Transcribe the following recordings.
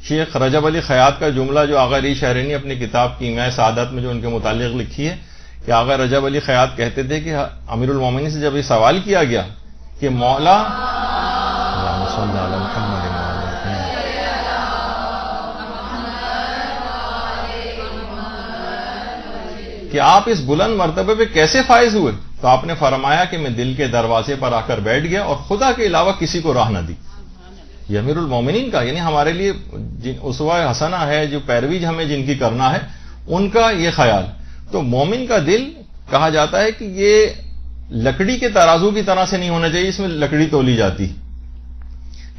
شیخ رجب علی خیاط کا جملہ جو آغا علی شہرینی اپنی کتاب کیمیائے سعادت میں جو ان کے متعلق لکھی ہے کہ آغا رجب علی خیاط کہتے تھے کہ امیر المومنین سے جب یہ سوال کیا گیا کہ مولا کہ آپ اس بلند مرتبے پہ کیسے فائز ہوئے، تو آپ نے فرمایا کہ میں دل کے دروازے پر آ کر بیٹھ گیا اور خدا کے علاوہ کسی کو راہ نہ دی. یہ امیر المومنین کا، یعنی ہمارے لیے اسوہ حسنہ ہے، جو پیروی ہمیں جن کی کرنا ہے، ان کا یہ خیال. تو مومن کا دل کہا جاتا ہے کہ یہ لکڑی کے ترازو کی طرح سے نہیں ہونا چاہیے، اس میں لکڑی تولی جاتی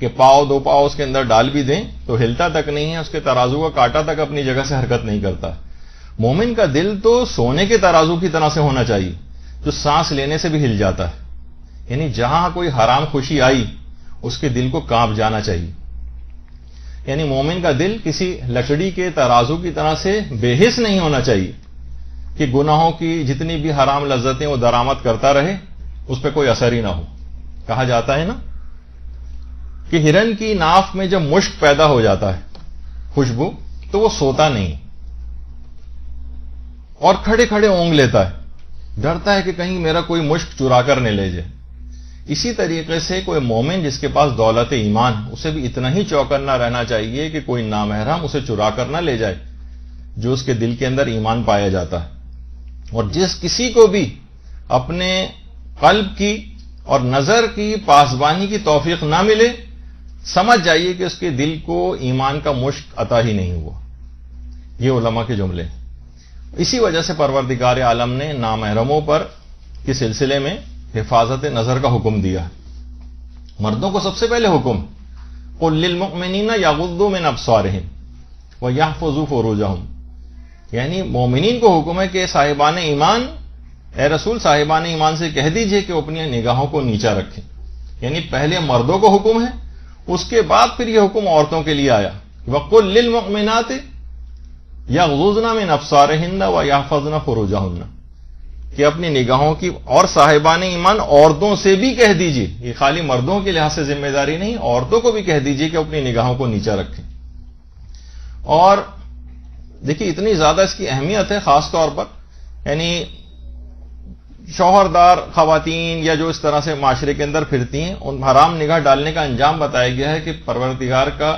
کہ پاؤ دو پاؤ اس کے اندر ڈال بھی دیں تو ہلتا تک نہیں ہے، اس کے ترازو کا کانٹا تک اپنی جگہ سے حرکت نہیں کرتا. مومن کا دل تو سونے کے ترازو کی طرح سے ہونا چاہیے جو سانس لینے سے بھی ہل جاتا ہے، یعنی جہاں کوئی حرام خوشی آئی اس کے دل کو کانپ جانا چاہیے. یعنی مومن کا دل کسی لکڑی کے ترازو کی طرح سے بے حس نہیں ہونا چاہیے کہ گناہوں کی جتنی بھی حرام لذتیں وہ درآمد کرتا رہے، اس پہ کوئی اثر ہی نہ ہو. کہا جاتا ہے نا کہ ہرن کی ناف میں جب مشک پیدا ہو جاتا ہے، خوشبو، تو وہ سوتا نہیں اور کھڑے کھڑے اونگ لیتا ہے، ڈرتا ہے کہ کہیں میرا کوئی مشک چرا کر نہ لے جائے. اسی طریقے سے کوئی مومن جس کے پاس دولت ایمان، اسے بھی اتنا ہی چوکنا رہنا چاہیے کہ کوئی نامحرم اسے چرا کر نہ لے جائے جو اس کے دل کے اندر ایمان پایا جاتا ہے. اور جس کسی کو بھی اپنے قلب کی اور نظر کی پاسبانی کی توفیق نہ ملے، سمجھ جائیے کہ اس کے دل کو ایمان کا مشک عطا ہی نہیں ہوا. یہ علماء کے جملے. اسی وجہ سے پروردگار عالم نے نامحرموں پر کے سلسلے میں حفاظت نظر کا حکم دیا. مردوں کو سب سے پہلے حکم قل للمؤمنین یغضوا من ابصارهم ویحفظوا فروجهم، یعنی مومنین کو حکم ہے کہ صاحبان ایمان، اے رسول صاحبان ایمان سے کہہ دیجئے کہ وہ اپنی نگاہوں کو نیچا رکھیں. یعنی پہلے مردوں کو حکم ہے، اس کے بعد پھر یہ حکم عورتوں کے لیے آیا وقل للمؤمنات یغضضن من ابصارهن ویحفظن فروجهن، کہ اپنی نگاہوں کی، اور صاحبان ایمان عورتوں سے بھی کہہ دیجئے، یہ خالی مردوں کے لحاظ سے ذمہ داری نہیں، عورتوں کو بھی کہہ دیجئے کہ اپنی نگاہوں کو نیچا رکھیں. اور دیکھیے اتنی زیادہ اس کی اہمیت ہے، خاص طور پر یعنی شوہردار خواتین یا جو اس طرح سے معاشرے کے اندر پھرتی ہیں، ان حرام نگاہ ڈالنے کا انجام بتایا گیا ہے کہ پروردگار کا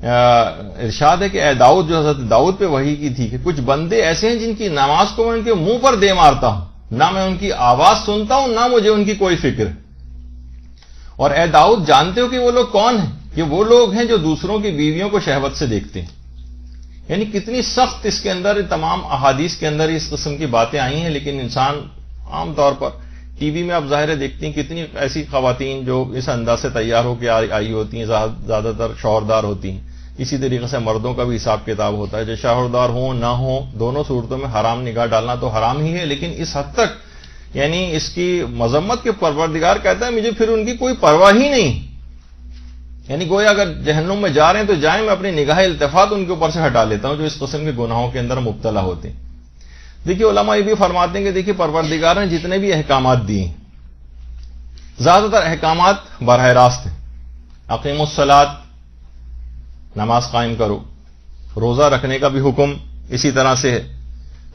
ارشاد ہے کہ اے داؤد، جو حضرت داؤد پہ وحی کی تھی کہ کچھ بندے ایسے ہیں جن کی نماز کو میں ان کے منہ پر دے مارتا ہوں، نہ میں ان کی آواز سنتا ہوں، نہ مجھے ان کی کوئی فکر. اور اے داؤد جانتے ہو کہ وہ لوگ کون ہیں؟ کہ وہ لوگ ہیں جو دوسروں کی بیویوں کو شہوت سے دیکھتے ہیں. یعنی کتنی سخت اس کے اندر تمام احادیث کے اندر اس قسم کی باتیں آئی ہیں، لیکن انسان عام طور پر ٹی وی میں آپ ظاہر دیکھتی ہیں کتنی ایسی خواتین جو اس انداز سے تیار ہو کے آئی ہوتی ہیں، زیادہ تر شوہردار ہوتی ہیں. اسی طریقے سے مردوں کا بھی حساب کتاب ہوتا ہے، جو شوہردار ہوں نہ ہوں، دونوں صورتوں میں حرام نگاہ ڈالنا تو حرام ہی ہے، لیکن اس حد تک یعنی اس کی مذمت کے پروردگار کہتا ہے مجھے پھر ان کی کوئی پرواہ ہی نہیں. یعنی گویا اگر جہنم میں جا رہے ہیں تو جائیں، میں اپنی نگاہ التفات ان کے اوپر سے ہٹا لیتا ہوں جو اس قسم کے گناہوں کے اندر مبتلا ہوتے ہیں. دیکھیے علماء یہ بھی فرماتے ہیں کہ دیکھیے پروردگار نے جتنے بھی احکامات دیے، زیادہ تر احکامات براہ راست ہیں. اقیموا الصلاۃ، نماز قائم کرو. روزہ رکھنے کا بھی حکم اسی طرح سے ہے.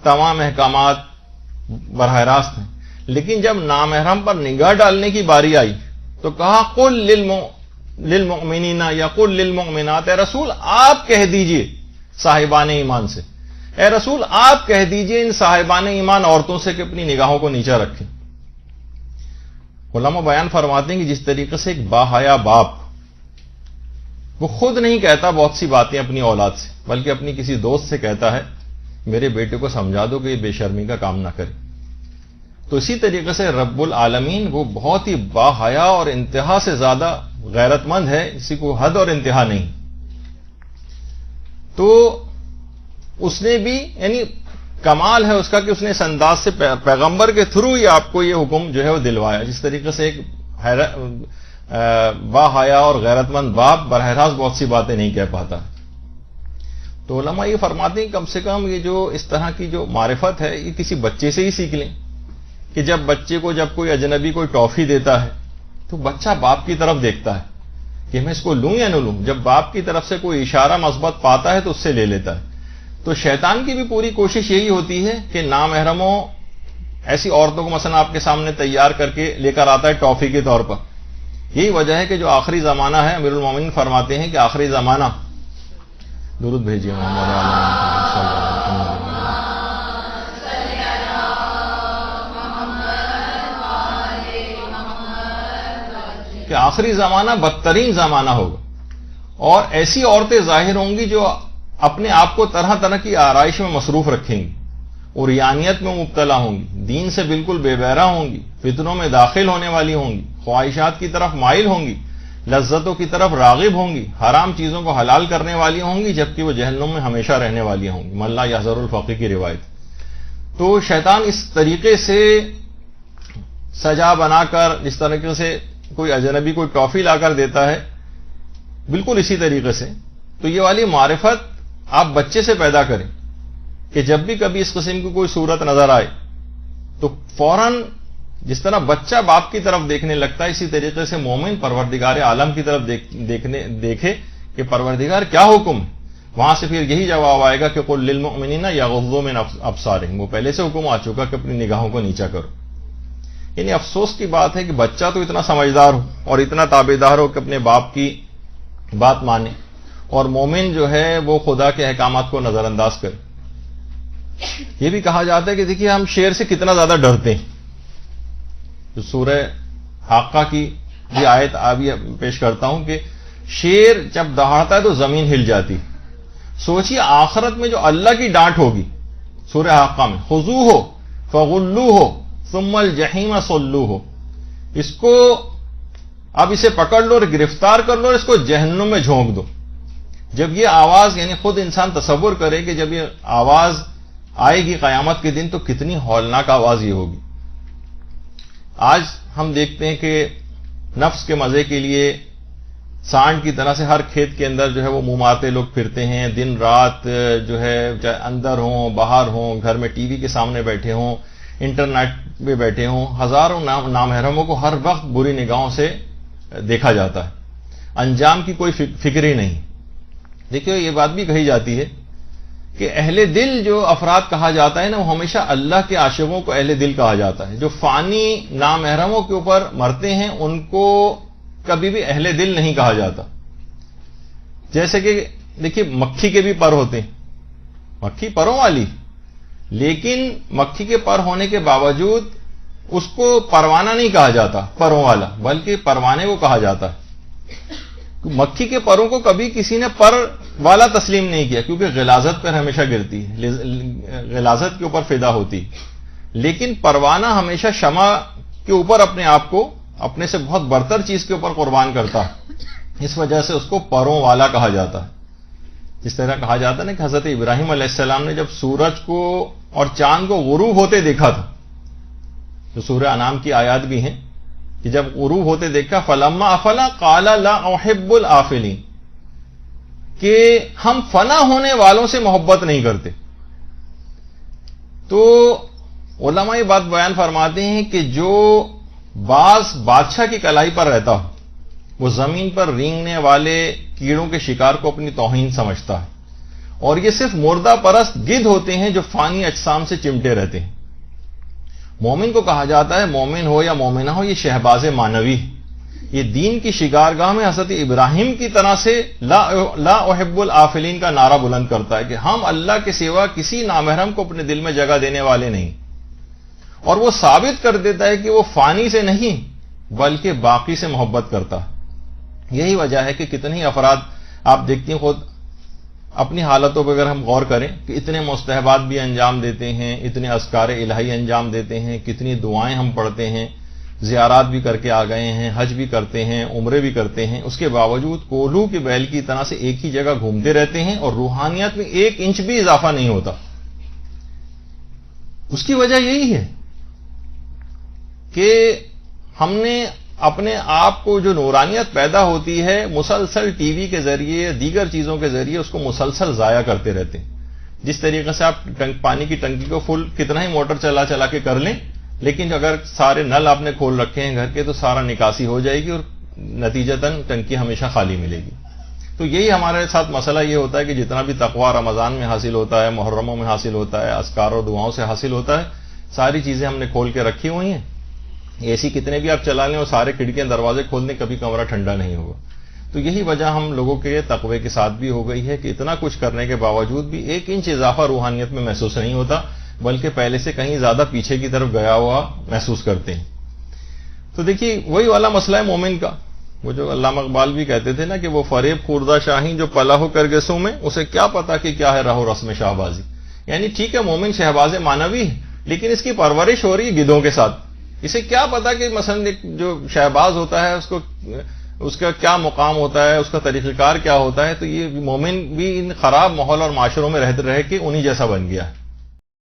تمام احکامات براہ راست ہیں. لیکن جب نامحرم پر نگاہ ڈالنے کی باری آئی تو کہا قل للمؤمنین یا قل للمؤمنات، اے رسول آپ کہہ دیجئے صاحبان ایمان سے، اے رسول آپ کہہ دیجئے ان صاحبان ایمان عورتوں سے کہ اپنی نگاہوں کو نیچا رکھیں. علماء بیان فرماتے ہیں کہ جس طریقے سے ایک باحیا باپ وہ خود نہیں کہتا بہت سی باتیں اپنی اولاد سے، بلکہ اپنی کسی دوست سے کہتا ہے میرے بیٹے کو سمجھا دو کہ یہ بے شرمی کا کام نہ کرے، تو اسی طریقے سے رب العالمین وہ بہت ہی باحیا اور انتہا سے زیادہ غیرت مند ہے، کسی کو حد اور انتہا نہیں. تو اس نے بھی یعنی کمال ہے اس کا کہ اس نے اس انداز سے پیغمبر کے تھرو ہی آپ کو یہ حکم جو ہے وہ دلوایا. جس طریقے سے ایک باحیا اور غیرت مند باپ براہ راست بہت سی باتیں نہیں کہہ پاتا. تو علماء یہ فرماتے ہیں کم سے کم یہ جو اس طرح کی جو معرفت ہے یہ کسی بچے سے ہی سیکھ لیں کہ جب بچے کو جب کوئی اجنبی کوئی ٹافی دیتا ہے تو بچہ باپ کی طرف دیکھتا ہے کہ میں اس کو لوں یا نہ لوں. جب باپ کی طرف سے کوئی اشارہ مثبت پاتا ہے تو اس سے لے لیتا ہے. تو شیطان کی بھی پوری کوشش یہی ہوتی ہے کہ نامحرموں ایسی عورتوں کو مثلا آپ کے سامنے تیار کر کے لے کر آتا ہے ٹافی کے طور پر. یہی وجہ ہے کہ جو آخری زمانہ ہے، امیر المومنین فرماتے ہیں کہ آخری زمانہ، درود بھیجیے محمد کہ آخری زمانہ بدترین زمانہ ہوگا، اور ایسی عورتیں ظاہر ہوں گی جو اپنے آپ کو طرح طرح کی آرائش میں مصروف رکھیں گی، عریانیت میں مبتلا ہوں گی، دین سے بالکل بے بہرہ ہوں گی، فتنوں میں داخل ہونے والی ہوں گی، خواہشات کی طرف مائل ہوں گی، لذتوں کی طرف راغب ہوں گی، حرام چیزوں کو حلال کرنے والی ہوں گی، جبکہ وہ جہنم میں ہمیشہ رہنے والی ہوں گی. ملا یحذر الفقی کی روایت. تو شیطان اس طریقے سے سجا بنا کر، جس طریقے سے کوئی اجنبی کوئی ٹافی لا کر دیتا ہے، بالکل اسی طریقے سے. تو یہ والی معرفت آپ بچے سے پیدا کریں کہ جب بھی کبھی اس قسم کی کوئی صورت نظر آئے تو فوراً جس طرح بچہ باپ کی طرف دیکھنے لگتا ہے، اسی طریقے سے مومن پروردگار عالم کی طرف دیکھے کہ پروردگار کیا حکم ہے. وہاں سے پھر یہی جواب آئے گا کہ قل للمؤمنین یغضوا من ابصارہم. وہ پہلے سے حکم آ چکا کہ اپنی نگاہوں کو نیچا کرو. یعنی افسوس کی بات ہے کہ بچہ تو اتنا سمجھدار ہو اور اتنا تابعدار ہو کہ اپنے باپ کی بات مانے، اور مومن جو ہے وہ خدا کے احکامات کو نظر انداز کرے. یہ بھی کہا جاتا ہے کہ دیکھیے ہم شیر سے کتنا زیادہ ڈرتے ہیں. جو سورہ حاقہ کی یہ آیت ابھی پیش کرتا ہوں کہ شیر جب دہاڑتا ہے تو زمین ہل جاتی. سوچیے آخرت میں جو اللہ کی ڈانٹ ہوگی سورہ حاقہ میں، خذوہ فغلوہ ثم الجحیم صلوہ. اس کو اب اسے پکڑ لو اور گرفتار کر لو اور اس کو جہنم میں جھونک دو. جب یہ آواز، یعنی خود انسان تصور کرے کہ جب یہ آواز آئے گی قیامت کے دن تو کتنی ہولناک آواز یہ ہوگی. آج ہم دیکھتے ہیں کہ نفس کے مزے کے لیے سانڈ کی طرح سے ہر کھیت کے اندر جو ہے وہ منہ مارتے لوگ پھرتے ہیں، دن رات جو ہے چاہے اندر ہوں باہر ہوں، گھر میں ٹی وی کے سامنے بیٹھے ہوں، انٹرنیٹ پہ بیٹھے ہوں، ہزاروں نامحرموں کو ہر وقت بری نگاہوں سے دیکھا جاتا ہے. انجام کی کوئی فکر ہی نہیں. دیکھیے یہ بات بھی کہی جاتی ہے کہ اہل دل جو افراد کہا جاتا ہے نا، وہ ہمیشہ اللہ کے عاشقوں کو اہل دل کہا جاتا ہے. جو فانی نامحرموں کے اوپر مرتے ہیں ان کو کبھی بھی اہل دل نہیں کہا جاتا. جیسے کہ دیکھیے مکھی کے بھی پر ہوتے ہیں، مکھی پروں والی، لیکن مکھی کے پر ہونے کے باوجود اس کو پروانہ نہیں کہا جاتا پروں والا، بلکہ پروانے کو کہا جاتا ہے. مکھی کے پروں کو کبھی کسی نے پر والا تسلیم نہیں کیا، کیونکہ غلاظت پر ہمیشہ گرتی ہے، غلاظت کے اوپر فدا ہوتی. لیکن پروانہ ہمیشہ شمع کے اوپر اپنے آپ کو اپنے سے بہت برتر چیز کے اوپر قربان کرتا ہے، اس وجہ سے اس کو پروں والا کہا جاتا ہے. جس طرح کہا جاتا ہے نا کہ حضرت ابراہیم علیہ السلام نے جب سورج کو اور چاند کو غروب ہوتے دیکھا تھا، جو سورہ انعام کی آیات بھی ہیں کہ جب غروب ہوتے دیکھا فلما افلا قال لا احب الافلین، کہ ہم فنا ہونے والوں سے محبت نہیں کرتے. تو علماء یہ بات بیان فرماتے ہیں کہ جو باز بادشاہ کی کلائی پر رہتا ہو وہ زمین پر رینگنے والے کیڑوں کے شکار کو اپنی توہین سمجھتا ہے، اور یہ صرف مردہ پرست گدھ ہوتے ہیں جو فانی اجسام سے چمٹے رہتے ہیں. مومن کو کہا جاتا ہے، مومن ہو یا مومنہ ہو، یہ شہباز معنوی، یہ دین کی شکارگاہ میں حضرت ابراہیم کی طرح سے لا احب الافلین کا نعرہ بلند کرتا ہے کہ ہم اللہ کے سوا کسی نامحرم کو اپنے دل میں جگہ دینے والے نہیں. اور وہ ثابت کر دیتا ہے کہ وہ فانی سے نہیں بلکہ باقی سے محبت کرتا ہے. یہی وجہ ہے کہ کتنے افراد آپ دیکھتی ہیں، خود اپنی حالتوں پہ اگر ہم غور کریں کہ اتنے مستحبات بھی انجام دیتے ہیں، اتنے اذکار الہی انجام دیتے ہیں، کتنی دعائیں ہم پڑھتے ہیں، زیارات بھی کر کے آ گئے ہیں، حج بھی کرتے ہیں، عمرے بھی کرتے ہیں، اس کے باوجود کولو کی بیل کی طرح سے ایک ہی جگہ گھومتے رہتے ہیں اور روحانیت میں 1 انچ بھی اضافہ نہیں ہوتا. اس کی وجہ یہی ہے کہ ہم نے اپنے آپ کو جو نورانیت پیدا ہوتی ہے مسلسل ٹی وی کے ذریعے، دیگر چیزوں کے ذریعے اس کو مسلسل ضائع کرتے رہتے ہیں. جس طریقے سے آپ پانی کی ٹنکی کو فل کتنا ہی موٹر چلا چلا کے کر لیں، لیکن اگر سارے نل آپ نے کھول رکھے ہیں گھر کے تو سارا نکاسی ہو جائے گی اور نتیجتاً ٹنکی ہمیشہ خالی ملے گی. تو یہی ہمارے ساتھ مسئلہ یہ ہوتا ہے کہ جتنا بھی تقویٰ رمضان میں حاصل ہوتا ہے، محرموں میں حاصل ہوتا ہے، اذکار و دعاؤں سے حاصل ہوتا ہے، ساری چیزیں ہم نے کھول کے رکھی ہوئی ہیں. اے سی کتنے بھی آپ چلا لیں اور سارے کھڑکیاں دروازے کھول دیں، کبھی کمرہ ٹھنڈا نہیں ہوگا. تو یہی وجہ ہم لوگوں کے تقوی کے ساتھ بھی ہو گئی ہے کہ اتنا کچھ کرنے کے باوجود بھی 1 انچ اضافہ روحانیت میں محسوس نہیں ہوتا، بلکہ پہلے سے کہیں زیادہ پیچھے کی طرف گیا ہوا محسوس کرتے ہیں. تو دیکھیے وہی والا مسئلہ ہے مومن کا، وہ جو علامہ اقبال بھی کہتے تھے نا کہ وہ فریب خوردہ شاہین جو پلا ہو کرگسوں میں، اسے کیا پتا کہ کیا ہے راہ و رسم شہبازی. یعنی ٹھیک ہے مومن شہباز معنوی ہے، لیکن اس کی پرورش ہو رہی ہے گدھوں کے ساتھ. اسے کیا پتا کہ مثلا جو شہباز ہوتا ہے اس کا کیا مقام ہوتا ہے، اس کا طریقہ کار کیا ہوتا ہے. تو یہ مومن بھی ان خراب ماحول اور معاشروں میں رہ کے انہی جیسا بن گیا ہے.